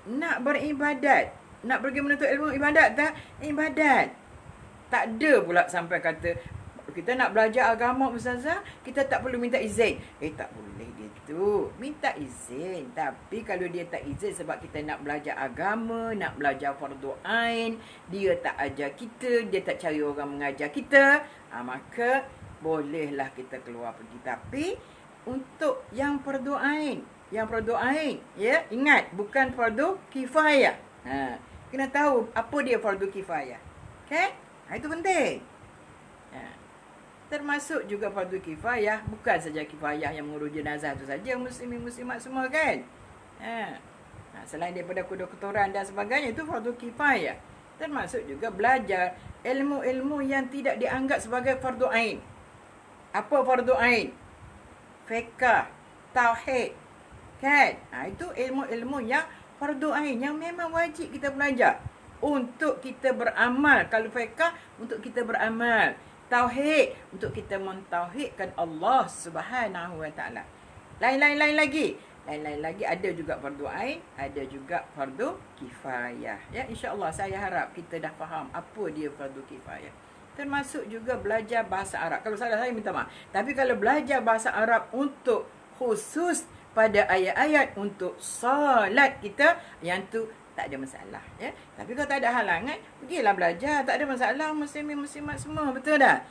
nak beribadat, nak pergi menuntut ilmu, ibadat tak? Ibadat. Tak ada pula sampai kata, kita nak belajar agama ustazah, kita tak perlu minta izin. Tak boleh gitu. itu minta izin. Tapi kalau dia tak izin sebab kita nak belajar agama, nak belajar fardu ain, dia tak ajar kita, dia tak cari orang mengajar kita, maka bolehlah kita keluar pergi. Tapi untuk yang fardu ain, ya, ingat bukan fardu kifayah. Kena tahu apa dia fardu kifayah. Okey? Itu penting. Termasuk juga fardu kifayah, bukan saja kifayah yang mengurus jenazah tu saja, muslimin muslimat semua kan. Selain daripada kotoran dan sebagainya, itu fardu kifayah. Termasuk juga belajar ilmu-ilmu yang tidak dianggap sebagai fardu ain. Apa fardu ain? Fiqh, tauhid, kan? Itu ilmu-ilmu yang fardu ain, yang memang wajib kita belajar untuk kita beramal. Kalau fiqh, untuk kita beramal. Tauhid, untuk kita mentauhidkan Allah Subhanahu Wa Taala. Lain-lain lagi. Lain-lain lagi, ada juga fardu ain, ada juga fardu kifayah. Ya, insya-Allah saya harap kita dah faham apa dia fardu kifayah. Termasuk juga belajar bahasa Arab. Kalau salah saya minta maaf. Tapi kalau belajar bahasa Arab untuk khusus pada ayat-ayat untuk solat kita, yang tu tak ada masalah, ya. Tapi kalau tak ada halangan, pergilah belajar, tak ada masalah, muslimin muslimat semua, betul tak?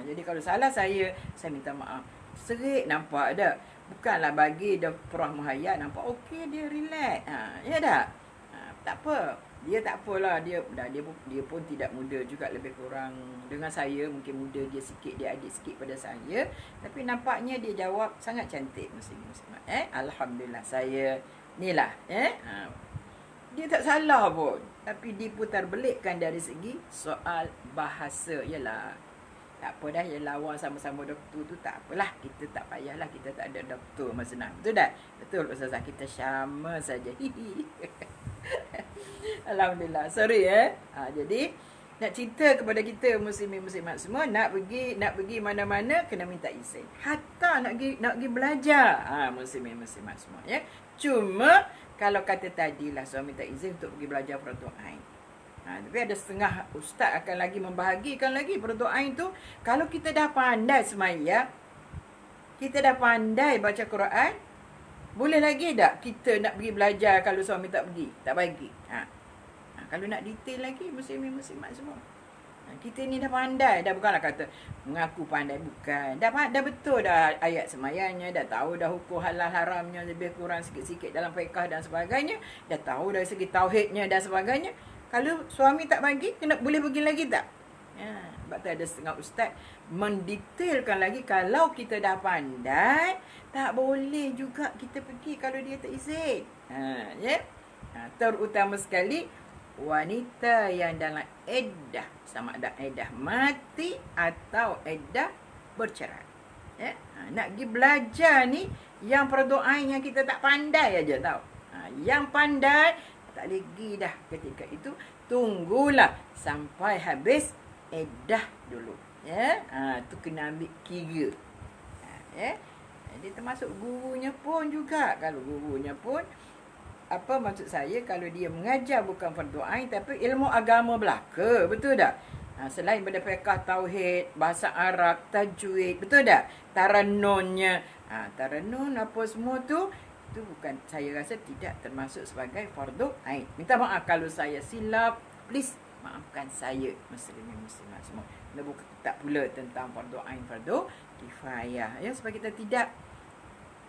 Jadi kalau salah saya minta maaf. Serik nampak dah. Bukanlah bagi dia Prof Muhayyan nampak okey, dia relax. Ya tak? Tak apa. Dia tak apalah, dia pun tidak muda juga, lebih kurang dengan saya, mungkin muda dia sikit, dia adik sikit pada saya, tapi nampaknya dia jawab sangat cantik, muslimin muslimat. Alhamdulillah, saya nilah, dia tak salah pun. Tapi diputar belikkan dari segi soal bahasa. Yalah, tak apa dah, yang lawa sama-sama doktor tu tak apalah. Kita tak payahlah, kita tak ada doktor masa nak. Betul tak? Betul Ustazah, kita sama saja. Alhamdulillah. Sorry jadi nak cerita kepada kita muslimin muslimat semua, nak pergi mana-mana kena minta izin. Hatta nak pergi belajar, muslimin muslimat semua, ya. Cuma kalau kata tadilah suami minta izin untuk pergi belajar fardu ain. Tapi ada setengah ustaz akan lagi membahagikan lagi fardu ain tu. Kalau kita dah pandai semaya, kita dah pandai baca Quran, boleh lagi tak kita nak pergi belajar kalau suami tak pergi, tak bagi? Kalau nak detail lagi, muslimin muslimat semua, kita ni dah pandai dah, bukanlah kata mengaku pandai, bukan. Dah betul dah ayat semayanya, dah tahu dah hukum halal haramnya lebih kurang sikit-sikit dalam fiqh dan sebagainya, dah tahu dari segi tauhidnya dan sebagainya. Kalau suami tak bagi, boleh pergi lagi tak? Sebab tu ada setengah ustaz mendetailkan lagi, kalau kita dah pandai, tak boleh juga kita pergi kalau dia tak izin. Terutama sekali wanita yang dalam iddah, sama ada iddah mati atau iddah bercerai. Nak pergi belajar ni, yang fardu ain yang kita tak pandai aja tau. Yang pandai tak lagi dah ketika itu, tunggulah sampai habis iddah dulu. Tu kena ambil kira. Jadi termasuk gurunya pun juga. Kalau gurunya pun, apa maksud saya, kalau dia mengajar bukan fardu ain tapi ilmu agama belaka, betul tak? Selain pada fiqh, tauhid, bahasa Arab, tajwid, betul tak? Tarannunnya, tarannun apa semua tu, itu bukan, saya rasa tidak termasuk sebagai fardu ain. Minta maaf kalau saya silap, please maafkan saya, muslimin muslimat semua. Bukan tak pula tentang fardu ain, fardu kifayah, ya, supaya kita tidak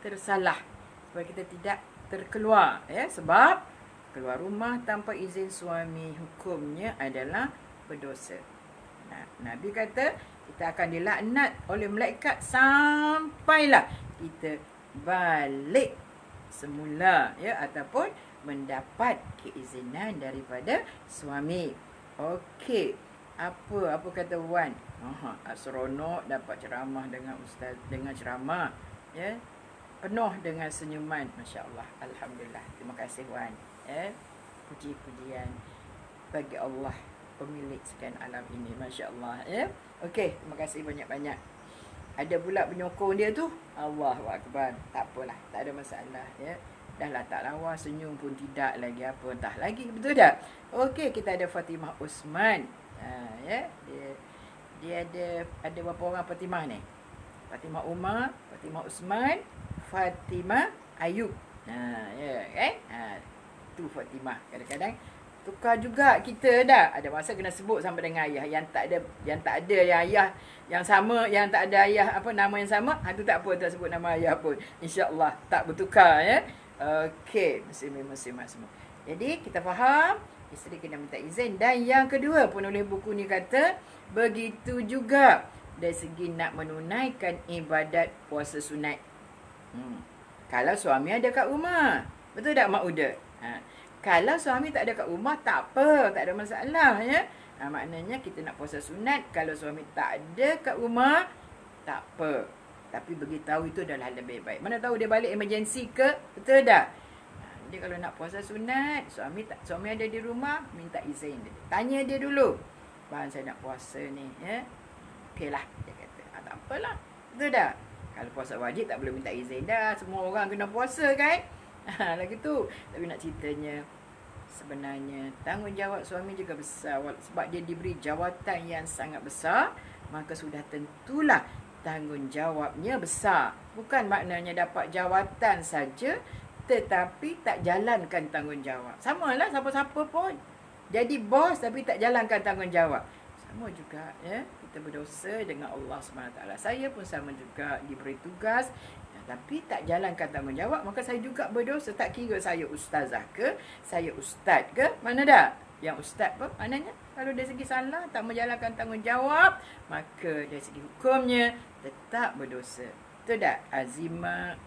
tersalah, supaya kita tidak terkeluar, sebab keluar rumah tanpa izin suami hukumnya adalah berdosa. Nabi kata kita akan dilaknat oleh malaikat sampailah kita balik semula, ataupun mendapat keizinan daripada suami. Okey, apa kata Wan? Seronok dapat ceramah dengan ustaz, dengan ceramah, penuh dengan senyuman, masya-Allah, alhamdulillah. Terima kasih Wan. Puji-pujian bagi Allah, pemilik sekian alam ini, masya-Allah. Okey, terima kasih banyak-banyak. Ada pula penyokong dia tu, Allahu akbar. Tak apalah, tak ada masalah, Dah lah tak lawa, senyum pun tidak lagi, apa entah lagi, betul tak? Okey, kita ada Fatimah Usman. Dia ada berapa orang Fatimah ni? Fatimah Umar, Fatimah Usman, Fatimah Ayub. Ya kan? Tu Fatimah. Kadang-kadang tukar juga kita dah. Ada masa kena sebut sama dengan ayah yang tak ada yang ayah yang sama, yang tak ada ayah nama yang sama, tu tak apa, tak sebut nama ayah pun. Insya-Allah tak bertukar ya. Okey, muslimin-muslimat semua. Jadi kita faham isteri kena minta izin. Dan yang kedua, penulis buku ni kata begitu juga dari segi nak menunaikan ibadat puasa sunat. Kalau suami ada kat rumah, betul tak Mak Uda? Kalau suami tak ada kat rumah, tak apa, tak ada masalah ya. Maknanya kita nak puasa sunat, kalau suami tak ada kat rumah, tak apa. Tapi beritahu itu adalah lebih baik. Mana tahu dia balik emergency ke, betul tak? Jadi kalau nak puasa sunat, suami ada di rumah, minta izin dia. Tanya dia dulu. Bang, saya nak puasa ni ya. Okeylah, dia kata. Tak apalah. Betul tak? Kalau puasa wajib tak boleh minta izin dah. Semua orang kena puasa kan? Lagi tu. Tapi nak ceritanya, sebenarnya tanggungjawab suami juga besar. Sebab dia diberi jawatan yang sangat besar, maka sudah tentulah tanggungjawabnya besar. Bukan maknanya dapat jawatan saja, tetapi tak jalankan tanggungjawab. Samalah siapa-siapa pun. Jadi bos tapi tak jalankan tanggungjawab. Sama juga ya. Kita berdosa dengan Allah SWT. Saya pun sama juga diberi tugas, tapi tak jalankan tanggungjawab, maka saya juga berdosa. Tak kira saya ustazah ke, saya ustaz ke, mana dah? Yang ustaz pun maknanya kalau dari segi salah, tak menjalankan tanggungjawab, maka dari segi hukumnya tetap berdosa. Betul tak? Azima.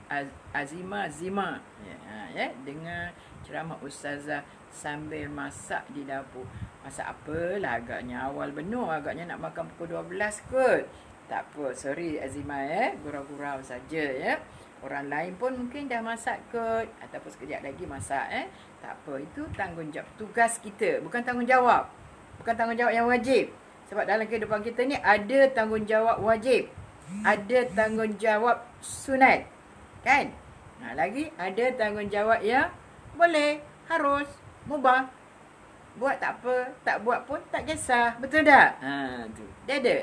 Ya, dengar ceramah ustazah sambil masak di dapur. Masak apalah, agaknya awal benar, agaknya nak makan pukul 12 kot. Tak apa, sorry Azimah gurau-gurau saja ya. Orang lain pun mungkin dah masak kot, ataupun sekejap lagi masak Tak apa, itu tanggungjawab, tugas kita, bukan tanggungjawab. Bukan tanggungjawab yang wajib. Sebab dalam kehidupan kita ni ada tanggungjawab wajib, ada tanggungjawab sunat. Kan? Lagi ada tanggungjawab yang boleh, harus, mubah. Buat tak apa, tak buat pun tak kisah. Betul tak? Tu. Dia ada.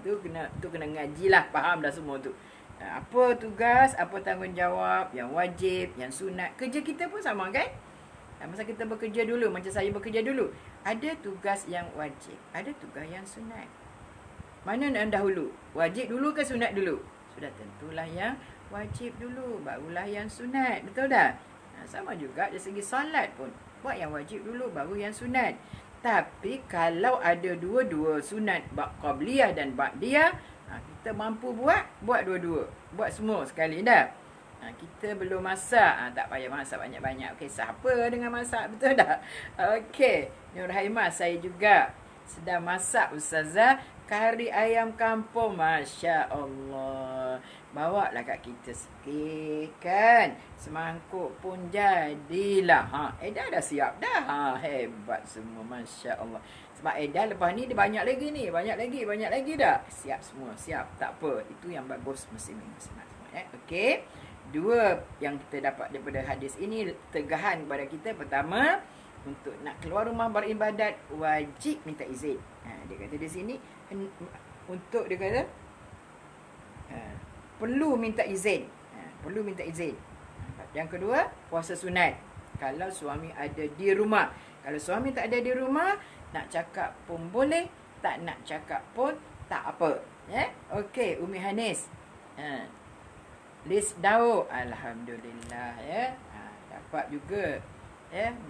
Tu kena ngajilah, faham dah semua tu. Apa tugas, apa tanggungjawab yang wajib, yang sunat. Kerja kita pun sama kan? Masa kita bekerja dulu, macam saya bekerja dulu, ada tugas yang wajib, ada tugas yang sunat. Mana nak dahulu? Wajib dulu ke sunat dulu? Sudah tentulah yang wajib dulu, barulah yang sunat. Betul tak? Sama juga dari segi solat pun. Buat yang wajib dulu, baru yang sunat. Tapi kalau ada dua-dua sunat, qabliyah dan ba'diyah, kita mampu buat dua-dua. Buat semua sekali dah. Kita belum masak, tak payah masak banyak-banyak. Okey, siapa dengan masak, betul tak? Okey, Nur Haimah, saya juga sedang masak ustazah kari ayam kampung. Masya Allah. Bawa lah kat kita sikit kan. Semangkuk pun jadilah. Eda dah siap dah. Hebat semua, Masya Allah. Sebab Eda lepas ni dia banyak lagi ni. Banyak lagi dah. Siap semua, siap. Tak apa. Itu yang bagus muslimin-muslimat semua. Okey. Dua yang kita dapat daripada hadis ini, tegahan kepada kita. Pertama, untuk nak keluar rumah beribadat, wajib minta izin. Dia kata di sini, untuk dia kata, perlu minta izin. Perlu minta izin. Yang kedua, puasa sunat. Kalau suami ada di rumah. Kalau suami tak ada di rumah, nak cakap pun boleh, tak nak cakap pun tak apa. Okey, Umi Hanis. List Daud. Alhamdulillah dapat juga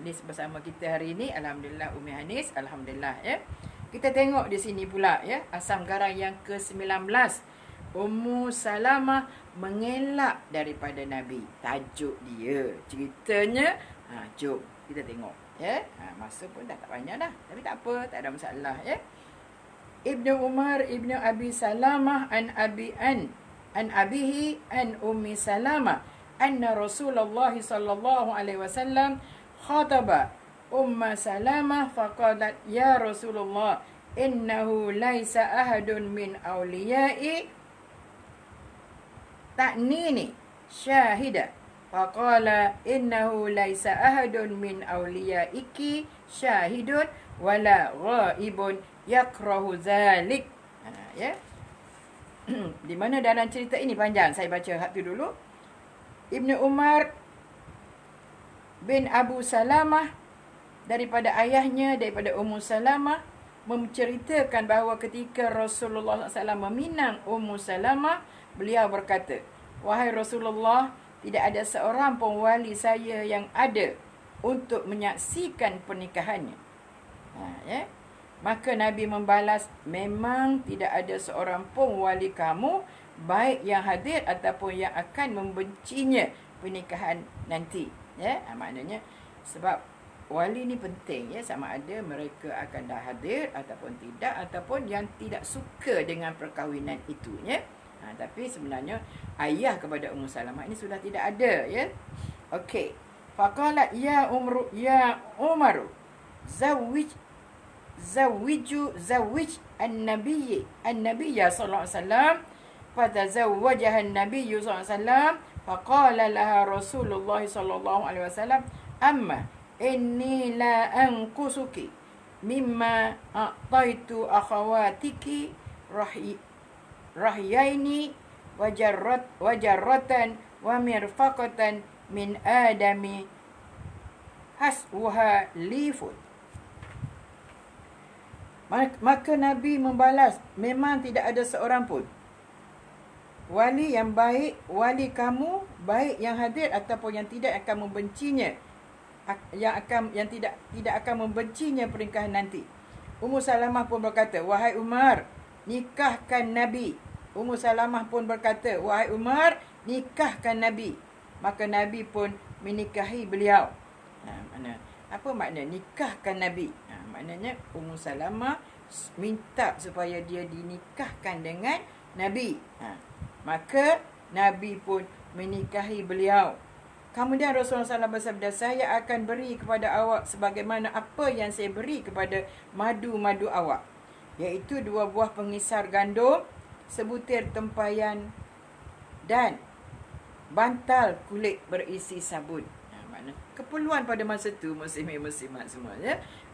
list bersama kita hari ini. Alhamdulillah Umi Hanis. Alhamdulillah Kita tengok di sini pula asam garam yang ke-19. Ummu Salamah mengelak daripada Nabi. Tajuk dia. Ceritanya, jom kita tengok. Masa pun dah tak banyak dah. Tapi tak apa, tak ada masalah. Ibnu Umar Ibnu Abi Salamah an abihi an Ummi Salamah anna Rasulullah sallallahu alaihi wasallam khataba Umma Salamah faqalat ya Rasulullah innahu laisa ahadun min awliyai ta'nini syahida faqala innahu laisa ahadun min awliyaiki syahidun wala ghaibun yakrahu zalik. Di mana dalam cerita ini panjang, saya baca hak tu dulu. Ibnu Umar bin Abu Salamah daripada ayahnya, daripada Ummu Salamah, menceritakan bahawa ketika Rasulullah SAW meminang Ummu Salamah, beliau berkata, "Wahai Rasulullah, tidak ada seorang pun wali saya yang ada untuk menyaksikan pernikahannya." Maka Nabi membalas, "Memang tidak ada seorang pun wali kamu, baik yang hadir ataupun yang akan membencinya pernikahan nanti." Maknanya sebab wali ni penting, sama ada mereka akan dah hadir ataupun tidak, ataupun yang tidak suka dengan perkahwinan itu, tapi sebenarnya ayah kepada Ummu Salamah ini sudah tidak ada, Okey. Faqalat ya Umar zawwij an-nabiyya sallallahu alaihi wasallam. Fatazawwajaha an-nabiyyu sallallahu alaihi wasallam. Faqala laha Rasulullah sallallahu alaihi wasallam, "Amma inni la anqusuki mimma a'taitu akhawatiki rahyaini wajarratan wa mirfaqatan min adami hasbuha lifut." Maka Nabi membalas, "Memang tidak ada seorang pun wali yang baik, wali kamu, baik yang hadir ataupun yang tidak, akan membencinya, yang tidak akan membencinya pernikahan nanti." Ummu Salamah pun berkata, "Wahai Umar, nikahkan Nabi." Ummu Salamah pun berkata, "Wahai Umar, nikahkan Nabi." Maka Nabi pun menikahi beliau. Apa makna nikahkan Nabi? Maknanya Ummu Salamah minta supaya dia dinikahkan dengan Nabi. Maka Nabi pun menikahi beliau. Kemudian Rasulullah SAW bersabda, "Saya akan beri kepada awak sebagaimana apa yang saya beri kepada madu-madu awak, iaitu 2 buah pengisar gandum, sebutir tempayan dan bantal kulit berisi sabun." Makna keperluan pada masa tu muslimin-muslimat semua,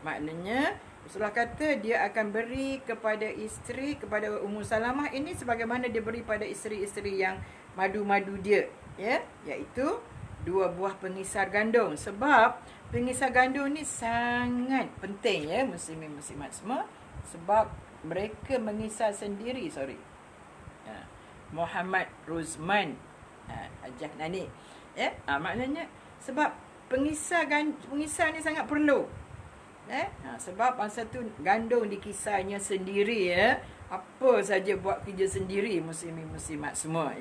Maknanya Rasulullah kata dia akan beri kepada isteri, kepada Ummu Salamah ini sebagaimana dia beri pada isteri-isteri yang madu-madu dia, iaitu 2 buah pengisar gandum. Sebab pengisar gandum ni sangat penting, muslimin-muslimat semua, sebab mereka mengisar sendiri, Muhammad Ruzman Al-Jahnani, maknanya sebab pengisar ni sangat perlu, sebab masa tu gandum dikisarnya sendiri, apa saja buat kerja sendiri, muslimin-muslimat semua,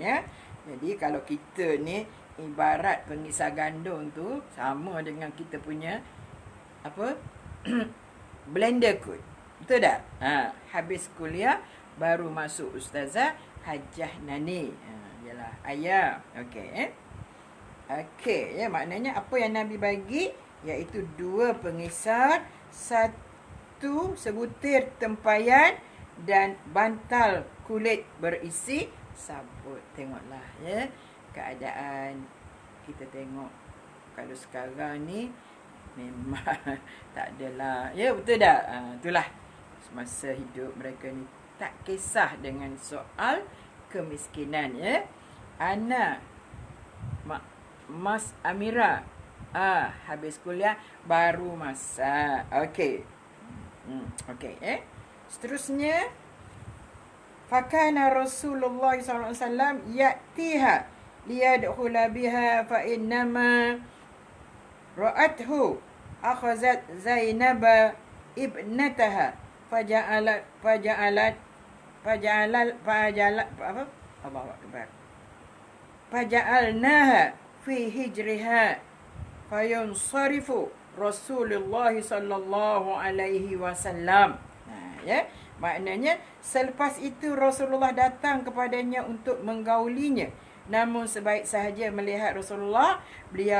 Jadi kalau kita ni ibarat pengisar gandum tu sama dengan kita punya blender kot. Betul tak? Habis kuliah baru masuk Ustazah Hajjah Nani. Yalah ayah. Okey, Okey, maknanya apa yang Nabi bagi iaitu 2 pengisar, 1 sebutir tempayan dan bantal kulit berisi sabun. Tengoklah, keadaan kita tengok kalau sekarang ni memang tak adalah, betul tak? Itulah semasa hidup mereka ni tak kisah dengan soal kemiskinan, Ana Mas Amira habis kuliah baru masak. Okey. Seterusnya, fakana Rasulullah SAW ya'tiha liyadkhula biha fa innama ra'athu akhazat Zainab ibnataha faja'alnaha fi hijriha fayansarifu Rasulullah sallallahu alaihi wasallam. Maknanya selepas itu Rasulullah datang kepadanya untuk menggaulinya. Namun sebaik sahaja melihat Rasulullah, beliau